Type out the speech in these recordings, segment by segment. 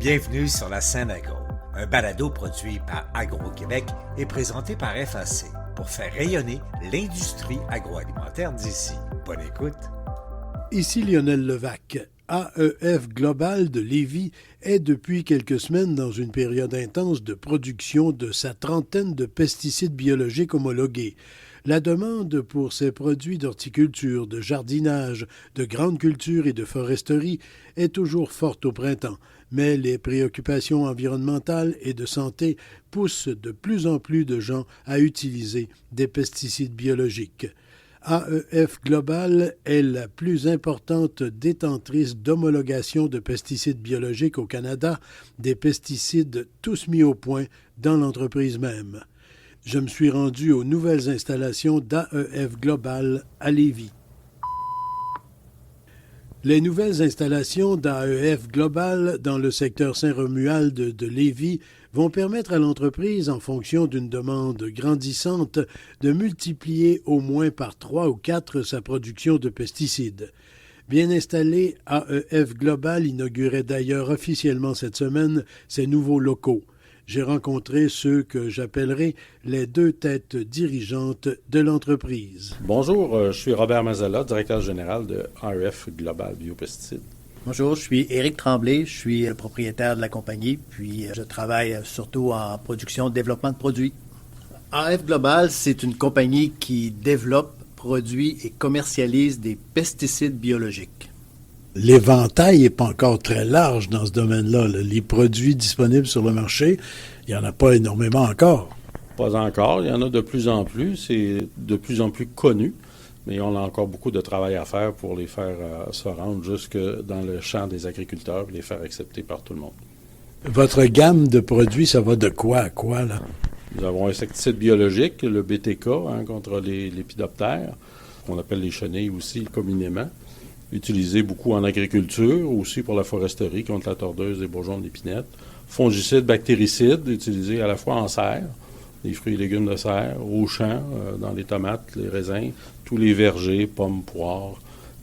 Bienvenue sur la scène agro, un balado produit par Agro-Québec et présenté par FAC pour faire rayonner l'industrie agroalimentaire d'ici. Bonne écoute. Ici Lionel Levac. AEF Global de Lévis est depuis quelques semaines dans une période intense de production de sa trentaine de pesticides biologiques homologués. La demande pour ces produits d'horticulture, de jardinage, de grande culture et de foresterie est toujours forte au printemps, mais les préoccupations environnementales et de santé poussent de plus en plus de gens à utiliser des pesticides biologiques. AEF Global est la plus importante détentrice d'homologation de pesticides biologiques au Canada, des pesticides tous mis au point dans l'entreprise même. Je me suis rendu aux nouvelles installations d'AEF Global à Lévis. Les nouvelles installations d'AEF Global dans le secteur Saint-Romuald de Lévis vont permettre à l'entreprise, en fonction d'une demande grandissante, de multiplier au moins par 3 ou 4 sa production de pesticides. Bien installé, AEF Global inaugurait d'ailleurs officiellement cette semaine ses nouveaux locaux. J'ai rencontré ceux que j'appellerai les deux têtes dirigeantes de l'entreprise. Bonjour, je suis Robert Mazzola, directeur général de AEF Global Biopesticides. Bonjour, je suis Éric Tremblay, je suis le propriétaire de la compagnie, puis je travaille surtout en production et développement de produits. AEF Global, c'est une compagnie qui développe, produit et commercialise des pesticides biologiques. L'éventail n'est pas encore très large dans ce domaine-là. Les produits disponibles sur le marché, il n'y en a pas énormément encore. Pas encore, il y en a de plus en plus, c'est de plus en plus connu, mais on a encore beaucoup de travail à faire pour les faire se rendre jusque dans le champ des agriculteurs et les faire accepter par tout le monde. Votre gamme de produits, ça va de quoi à quoi, là? Nous avons un insecticide biologique, le BTK, contre les lépidoptères, qu'on appelle les chenilles aussi communément. Utilisé beaucoup en agriculture, aussi pour la foresterie, contre la tordeuse, les bourgeons d'épinette. Fongicide, bactéricide, utilisé à la fois en serre, les fruits et légumes de serre, au champ, dans les tomates, les raisins, tous les vergers, pommes, poires,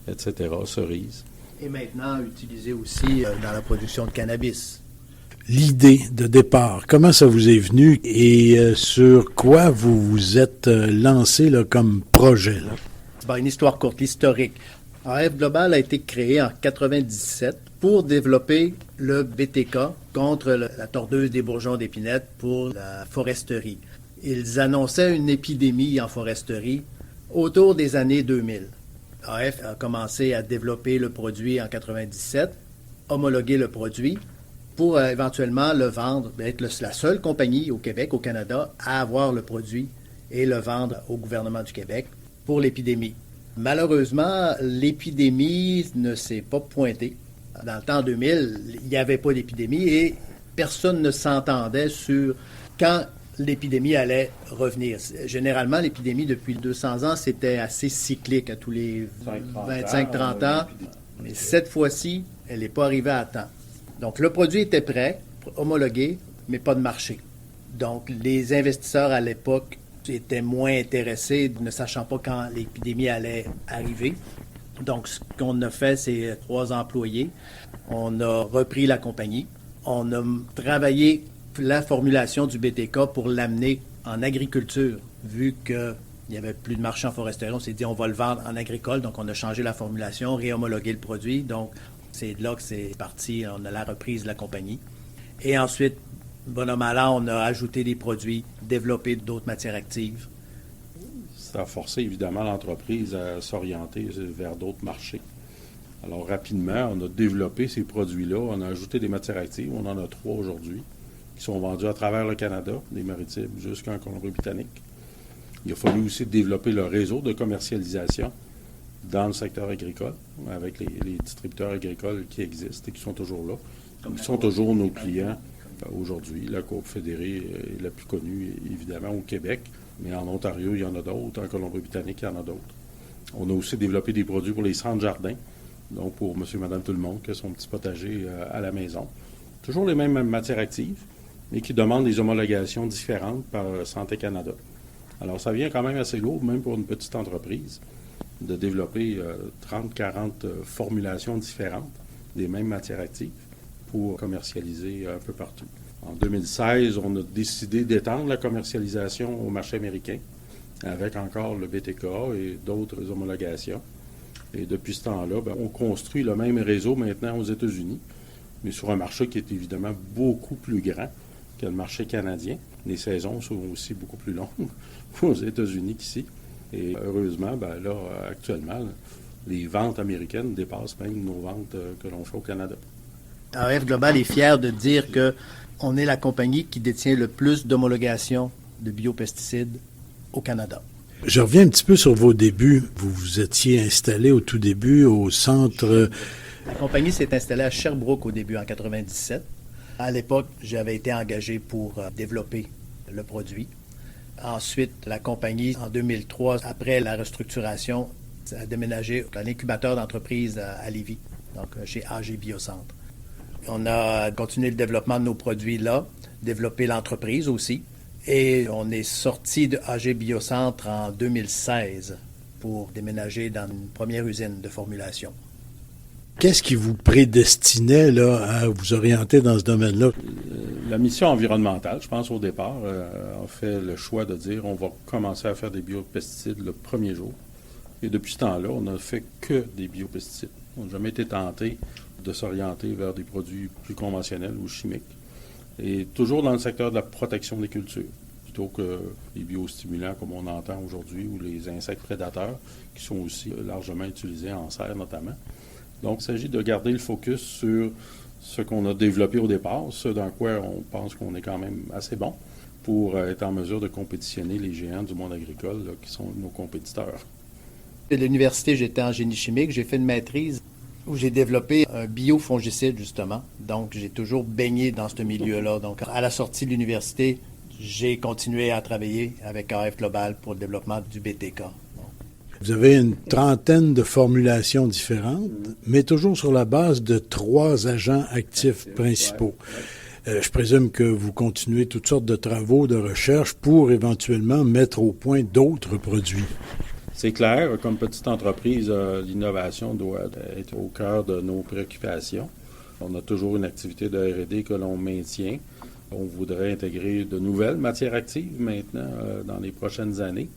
etc., cerises. Et maintenant utilisé aussi dans la production de cannabis. L'idée de départ, comment ça vous est venu et sur quoi vous vous êtes lancé là, comme projet? Là? Une histoire courte, historique. AEF Global a été créé en 1997 pour développer le BTK contre la tordeuse des bourgeons d'épinette pour la foresterie. Ils annonçaient une épidémie en foresterie autour des années 2000. AEF a commencé à développer le produit en 1997, homologuer le produit pour éventuellement le vendre, être la seule compagnie au Québec, au Canada, à avoir le produit et le vendre au gouvernement du Québec pour l'épidémie. Malheureusement, l'épidémie ne s'est pas pointée. Dans le temps 2000, il n'y avait pas d'épidémie et personne ne s'entendait sur quand l'épidémie allait revenir. Généralement, l'épidémie, depuis 200 ans, c'était assez cyclique, à tous les 25-30 ans. Mais cette fois-ci, elle n'est pas arrivée à temps. Donc, le produit était prêt, homologué, mais pas de marché. Donc, les investisseurs à l'époque étaient moins intéressés, ne sachant pas quand l'épidémie allait arriver. Donc, ce qu'on a fait, c'est 3 employés. On a repris la compagnie. On a travaillé la formulation du BTK pour l'amener en agriculture. Vu qu'il n'y avait plus de marché en foresterie, on s'est dit on va le vendre en agricole. Donc, on a changé la formulation, réhomologué le produit. Donc, c'est là que c'est parti. On a la reprise de la compagnie. Et ensuite, bonhomme à l'an, on a ajouté des produits, développé d'autres matières actives. Ça a forcé évidemment l'entreprise à s'orienter vers d'autres marchés. Alors rapidement, on a développé ces produits-là, on a ajouté des matières actives, on en a 3 aujourd'hui, qui sont vendus à travers le Canada, des maritimes jusqu'en Colombie-Britannique. Il a fallu aussi développer le réseau de commercialisation dans le secteur agricole, avec les distributeurs agricoles qui existent et qui sont toujours là. Ils sont toujours nos clients aujourd'hui. La Coop fédérée est la plus connue, évidemment, au Québec, mais en Ontario, il y en a d'autres. En Colombie-Britannique, il y en a d'autres. On a aussi développé des produits pour les centres jardins, donc pour monsieur, madame, tout le monde, qui a son petit potager à la maison. Toujours les mêmes matières actives, mais qui demandent des homologations différentes par Santé Canada. Alors, ça vient quand même assez lourd, même pour une petite entreprise, de développer 30-40 formulations différentes des mêmes matières actives pour commercialiser un peu partout. En 2016, on a décidé d'étendre la commercialisation au marché américain avec encore le BTK et d'autres homologations. Et depuis ce temps-là, on construit le même réseau maintenant aux États-Unis, mais sur un marché qui est évidemment beaucoup plus grand que le marché canadien. Les saisons sont aussi beaucoup plus longues aux États-Unis qu'ici. Et heureusement, là, actuellement, les ventes américaines dépassent même nos ventes que l'on fait au Canada. AEF Global est fier de dire qu'on est la compagnie qui détient le plus d'homologations de biopesticides au Canada. Je reviens un petit peu sur vos débuts. Vous vous étiez installé au tout début au centre... La compagnie s'est installée à Sherbrooke au début, en 1997. À l'époque, j'avais été engagé pour développer le produit. Ensuite, la compagnie, en 2003, après la restructuration, a déménagé à l'incubateur d'entreprise à Lévis, donc chez AG Biocentre. On a continué le développement de nos produits là, développé l'entreprise aussi. Et on est sorti de AG Biocentre en 2016 pour déménager dans une première usine de formulation. Qu'est-ce qui vous prédestinait là, à vous orienter dans ce domaine-là? La mission environnementale, je pense au départ, a fait le choix de dire on va commencer à faire des biopesticides le premier jour. Et depuis ce temps-là, on n'a fait que des biopesticides. On n'a jamais été tenté de s'orienter vers des produits plus conventionnels ou chimiques. Et toujours dans le secteur de la protection des cultures, plutôt que les biostimulants comme on entend aujourd'hui ou les insectes prédateurs qui sont aussi largement utilisés en serre notamment. Donc, il s'agit de garder le focus sur ce qu'on a développé au départ, ce dans quoi on pense qu'on est quand même assez bon pour être en mesure de compétitionner les géants du monde agricole là, qui sont nos compétiteurs. À l'université, j'étais en génie chimique. J'ai fait une maîtrise où j'ai développé un biofongicide, justement. Donc, j'ai toujours baigné dans ce milieu-là. Donc, à la sortie de l'université, j'ai continué à travailler avec AEF Global pour le développement du BTK. Vous avez une trentaine de formulations différentes, mais toujours sur la base de 3 agents actifs principaux. Je présume que vous continuez toutes sortes de travaux de recherche pour éventuellement mettre au point d'autres produits. C'est clair, comme petite entreprise, l'innovation doit être au cœur de nos préoccupations. On a toujours une activité de R&D que l'on maintient. On voudrait intégrer de nouvelles matières actives maintenant dans les prochaines années.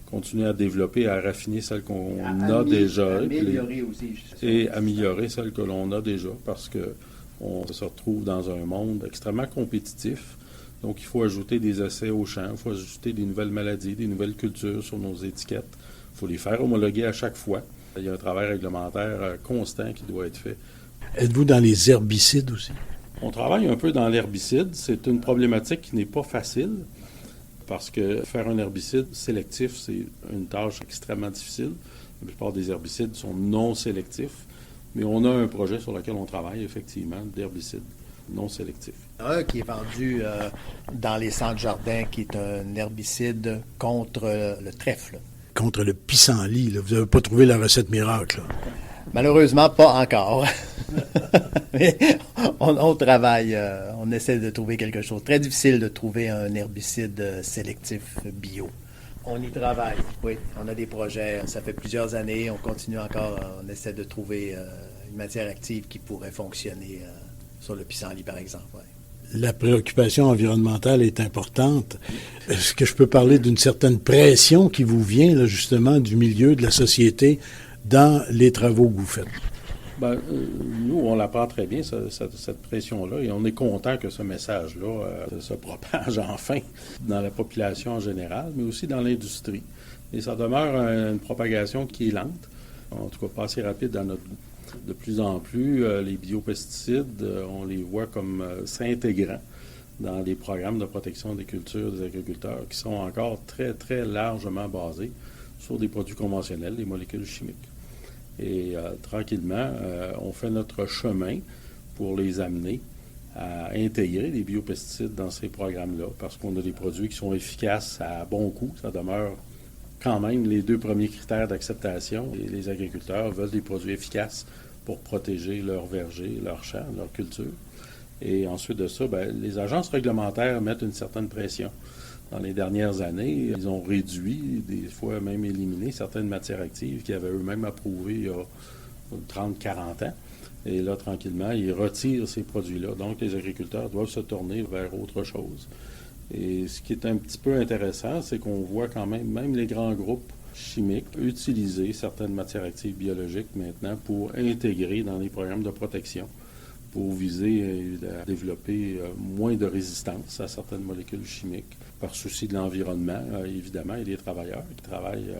Continuer à développer, à raffiner celles qu'on a déjà. Améliorer aussi. Et améliorer celles que l'on a déjà parce qu'on se retrouve dans un monde extrêmement compétitif. Donc, il faut ajouter des essais au champ, il faut ajouter des nouvelles maladies, des nouvelles cultures sur nos étiquettes. Il faut les faire homologuer à chaque fois. Il y a un travail réglementaire constant qui doit être fait. Êtes-vous dans les herbicides aussi? On travaille un peu dans l'herbicide. C'est une problématique qui n'est pas facile parce que faire un herbicide sélectif, c'est une tâche extrêmement difficile. La plupart des herbicides sont non sélectifs, mais on a un projet sur lequel on travaille effectivement d'herbicide non sélectif. Un qui est vendu dans les centres jardins, qui est un herbicide contre le trèfle. Contre le pissenlit, là. Vous n'avez pas trouvé la recette miracle, là. Malheureusement, pas encore. Mais on travaille, on essaie de trouver quelque chose. Très difficile de trouver un herbicide sélectif bio. On y travaille, oui. On a des projets, ça fait plusieurs années, on continue encore, on essaie de trouver une matière active qui pourrait fonctionner sur le pissenlit, par exemple. Ouais. La préoccupation environnementale est importante. Est-ce que je peux parler d'une certaine pression qui vous vient, là, justement, du milieu, de la société, dans les travaux que vous faites? Nous, on la prend très bien, cette pression-là, et on est content que ce message-là se propage enfin dans la population en général, mais aussi dans l'industrie. Et ça demeure une propagation qui est lente, en tout cas pas assez rapide dans notre goût. De plus en plus, les biopesticides, on les voit comme s'intégrant dans les programmes de protection des cultures des agriculteurs qui sont encore très, très largement basés sur des produits conventionnels, des molécules chimiques. Et tranquillement, on fait notre chemin pour les amener à intégrer des biopesticides dans ces programmes-là parce qu'on a des produits qui sont efficaces à bon coût. Ça demeure quand même les 2 premiers critères d'acceptation. Et les agriculteurs veulent des produits efficaces pour protéger leurs vergers, leurs champs, leurs cultures. Et ensuite de ça, les agences réglementaires mettent une certaine pression. Dans les dernières années, ils ont réduit, des fois même éliminé certaines matières actives qu'ils avaient eux-mêmes approuvées il y a 30-40 ans. Et là, tranquillement, ils retirent ces produits-là. Donc, les agriculteurs doivent se tourner vers autre chose. Et ce qui est un petit peu intéressant, c'est qu'on voit quand même les grands groupes chimiques utiliser certaines matières actives biologiques maintenant pour intégrer dans les programmes de protection, pour viser à développer moins de résistance à certaines molécules chimiques, par souci de l'environnement, évidemment, et des travailleurs qui travaillent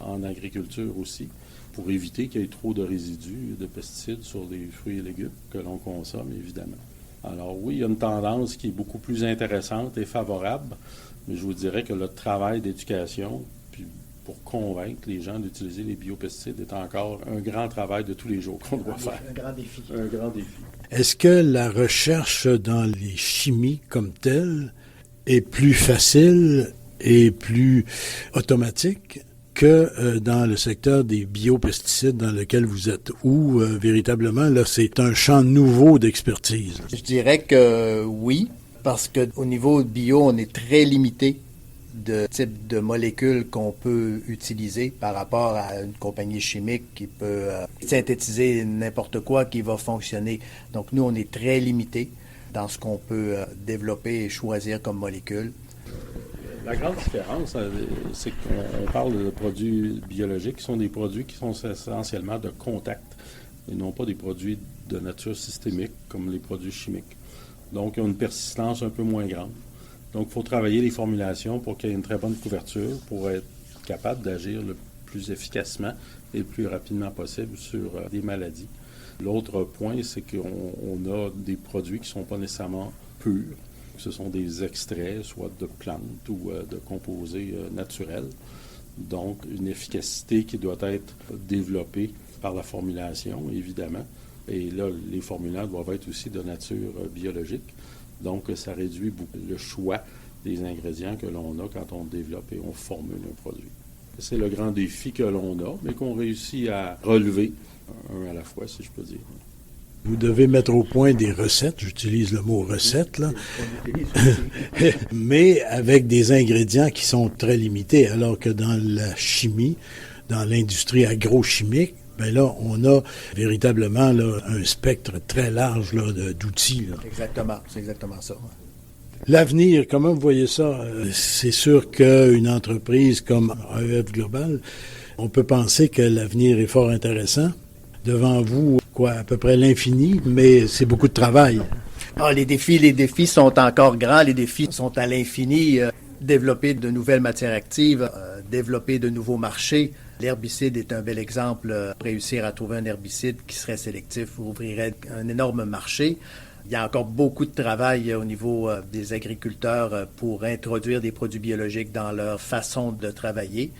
en agriculture aussi, pour éviter qu'il y ait trop de résidus de pesticides sur les fruits et légumes que l'on consomme, évidemment. Alors oui, il y a une tendance qui est beaucoup plus intéressante et favorable, mais je vous dirais que le travail d'éducation, puis pour convaincre les gens d'utiliser les biopesticides, est encore un grand travail de tous les jours qu'on doit faire. Un grand défi. Un grand défi. Est-ce que la recherche dans les chimies comme telle est plus facile et plus automatique que dans le secteur des biopesticides dans lequel vous êtes, où véritablement, là, c'est un champ nouveau d'expertise? Je dirais que oui, parce qu'au niveau bio, on est très limité de type de molécules qu'on peut utiliser par rapport à une compagnie chimique qui peut synthétiser n'importe quoi qui va fonctionner. Donc nous, on est très limité dans ce qu'on peut développer et choisir comme molécule. La grande différence, c'est qu'on parle de produits biologiques qui sont des produits qui sont essentiellement de contact et non pas des produits de nature systémique comme les produits chimiques. Donc, ils ont une persistance un peu moins grande. Donc, il faut travailler les formulations pour qu'il y ait une très bonne couverture pour être capable d'agir le plus efficacement et le plus rapidement possible sur des maladies. L'autre point, c'est qu'on a des produits qui ne sont pas nécessairement purs. Ce sont des extraits, soit de plantes ou de composés naturels. Donc, une efficacité qui doit être développée par la formulation, évidemment. Et là, les formulants doivent être aussi de nature biologique. Donc, ça réduit beaucoup le choix des ingrédients que l'on a quand on développe et on formule un produit. C'est le grand défi que l'on a, mais qu'on réussit à relever un à la fois, si je peux dire. Vous devez mettre au point des recettes, j'utilise le mot recette, là, mais avec des ingrédients qui sont très limités, alors que dans la chimie, dans l'industrie agrochimique, ben là, on a véritablement là, un spectre très large là, d'outils. Là. Exactement, c'est exactement ça. L'avenir, comment vous voyez ça? C'est sûr qu'une entreprise comme AEF Global, on peut penser que l'avenir est fort intéressant. Devant vous, à peu près l'infini, mais c'est beaucoup de travail. Ah, les défis sont encore grands, les défis sont à l'infini. Développer de nouvelles matières actives, développer de nouveaux marchés. L'herbicide est un bel exemple. Réussir à trouver un herbicide qui serait sélectif ouvrirait un énorme marché. Il y a encore beaucoup de travail au niveau des agriculteurs pour introduire des produits biologiques dans leur façon de travailler.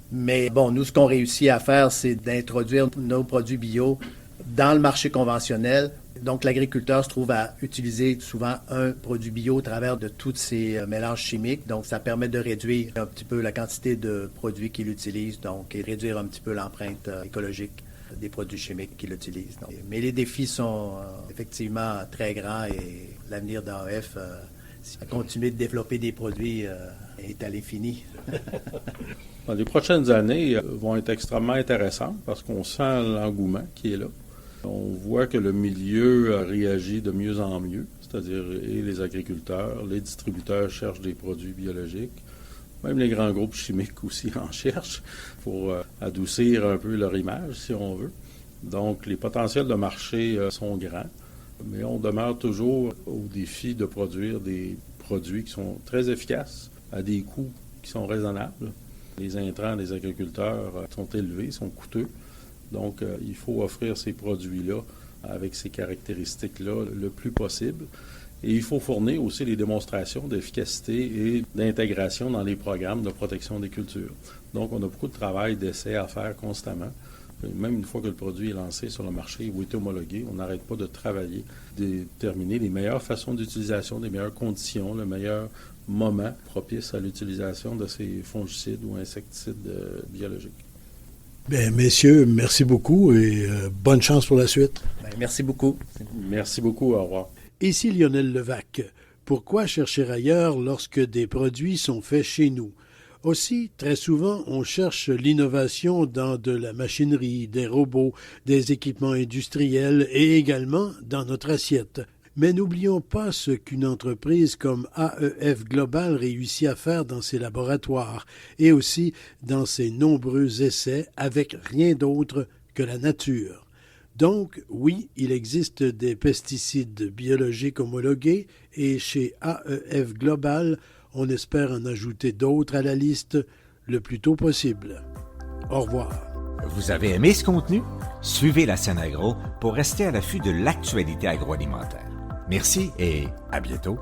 Mais bon, nous, ce qu'on réussit à faire, c'est d'introduire nos produits bio dans le marché conventionnel. Donc, l'agriculteur se trouve à utiliser souvent un produit bio au travers de tous ces mélanges chimiques. Donc, ça permet de réduire un petit peu la quantité de produits qu'il utilise, donc, et réduire un petit peu l'empreinte écologique des produits chimiques qu'il utilise. Donc, mais les défis sont effectivement très grands et l'avenir d'AEF, à continuer de développer des produits, est à l'infini. Les prochaines années vont être extrêmement intéressantes parce qu'on sent l'engouement qui est là. On voit que le milieu réagit de mieux en mieux, c'est-à-dire et les agriculteurs, les distributeurs cherchent des produits biologiques, même les grands groupes chimiques aussi en cherchent pour adoucir un peu leur image, si on veut. Donc, les potentiels de marché sont grands, mais on demeure toujours au défi de produire des produits qui sont très efficaces à des coûts qui sont raisonnables. Les intrants des agriculteurs sont élevés, sont coûteux. Donc, il faut offrir ces produits-là avec ces caractéristiques-là le plus possible. Et il faut fournir aussi les démonstrations d'efficacité et d'intégration dans les programmes de protection des cultures. Donc, on a beaucoup de travail d'essai à faire constamment. Même une fois que le produit est lancé sur le marché ou est homologué, on n'arrête pas de travailler, de déterminer les meilleures façons d'utilisation, les meilleures conditions, le meilleur moment propice à l'utilisation de ces fongicides ou insecticides biologiques. Bien, messieurs, merci beaucoup et bonne chance pour la suite. Bien, merci beaucoup. Merci beaucoup, au revoir. Ici Lionel Levac. Pourquoi chercher ailleurs lorsque des produits sont faits chez nous? Aussi, très souvent, on cherche l'innovation dans de la machinerie, des robots, des équipements industriels et également dans notre assiette. Mais n'oublions pas ce qu'une entreprise comme AEF Global réussit à faire dans ses laboratoires et aussi dans ses nombreux essais avec rien d'autre que la nature. Donc, oui, il existe des pesticides biologiques homologués et chez AEF Global, on espère en ajouter d'autres à la liste le plus tôt possible. Au revoir. Vous avez aimé ce contenu? Suivez la scène agro pour rester à l'affût de l'actualité agroalimentaire. Merci et à bientôt.